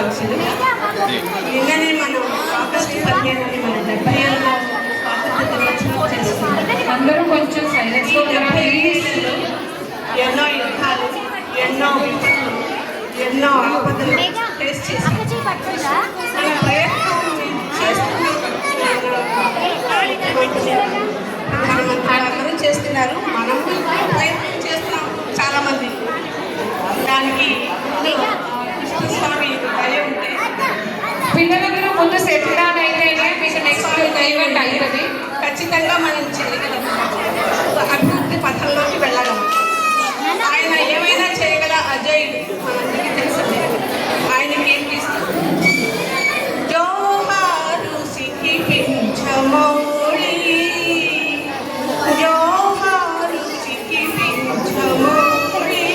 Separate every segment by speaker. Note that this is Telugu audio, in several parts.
Speaker 1: శుభాకాంక్షలు. నిన్ననే మనం ఆగస్టు 15 మన 70వ స్వాతంత్ర దినోత్సవం చేసుకున్నాం.
Speaker 2: అందరూ కొంచెం సైలెన్స్ లో
Speaker 1: ఎన్నో యుద్ధాలు, ఎన్నో విపత్తులు, ఎన్నో ఆపదలు ఫేస్ చేసి మన ప్రయత్నం చేస్తున్నాం. అందరూ చేస్తున్నారు, మనం ప్రయత్నం చేస్తున్నాం చాలామంది. దానికి స్వామి దయ ఉంటే
Speaker 2: పిల్లలందరూ ముందు సెటిల్ డౌన్ అయితేనే మీకు నెక్స్ట్ ఈవెంట్ అవుతుంది.
Speaker 1: ఖచ్చితంగా మనం చేయగలం, అభివృద్ధి పథంలోకి వెళ్ళగలం. ఆయన ఏమైనా చేయగల అజయుడు మనందరికీ తెలిసిందే. ఆయనకి ఏం తీసుకుంటాం? జోహారు సిక్కి పింఛమౌళి, జోహారు సిక్కి పింఛమౌళి,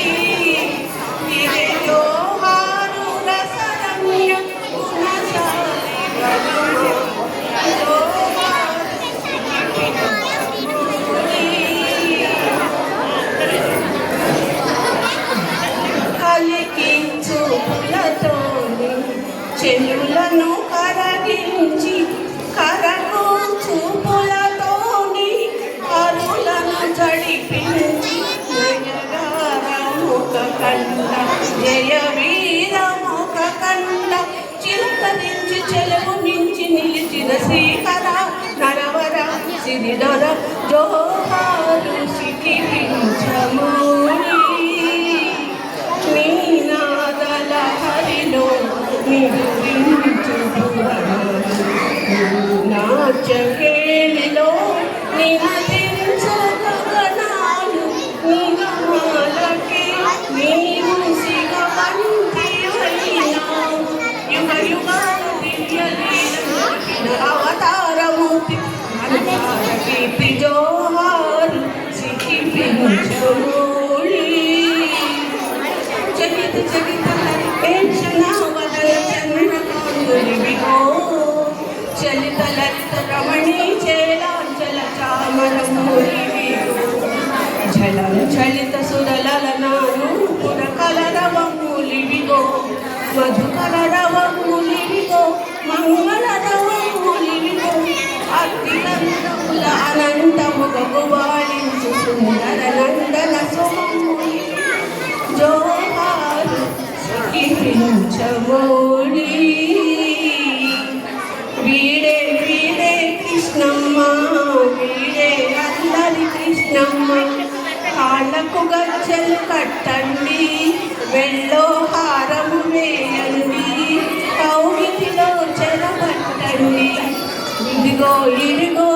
Speaker 1: ఇదే జోహారు రసరమ్య గుణశాలి గణమ, జోహారు సిక్కి పింఛమౌళి. కలికించు పులతోని చెల్లులను కరగించి, కరగూచు పులతోని కరులను జడిపించి, జయగారముఖ కండ జయ వీరముఖ కండ చిలకరించి చెలవు మించి నిలిచిన శ్రీకర నరవర సిరిధర జోహారు సిక్కి పింఛమౌళి. నీనాదల హరిలో నిరురించు నాట్యకేళిలో నిమదించు గగనాలు, నిగమాలకే నీవు సిగవంతి అయినావు. యుగ యుగాల దివ్య లీల అవతారమూర్తి అనుభార కీర్తి జోహారు సిక్కి పింఛమౌళి. జగిత జగిత హరిపేక్షణ వదల చంద్రకాంతులివిగో, చలిత లలిత రమణీ చేలాంచల చామరమూలివిగో, జలం చలిత సురలలనాను పురకలరవమూలివిగో, మధుకర రవమూలివిగో, మంగళ రవమూలివిగో, అతిగంధముల అనంతముగ గుబాళించు సుందర నందన సోమమూలివిగో. జోహారు సిక్కి పింఛమౌళి. వీడే వీడే కృష్ణమ్మ, వీడే అందరి కృష్ణమ్మ. కాళ్ళకు గజ్జలు కట్టండి, వెళ్ళో హారము వేయండి, కౌగిటిలో చెరబట్టండి. ఇదిగో ఇదిగో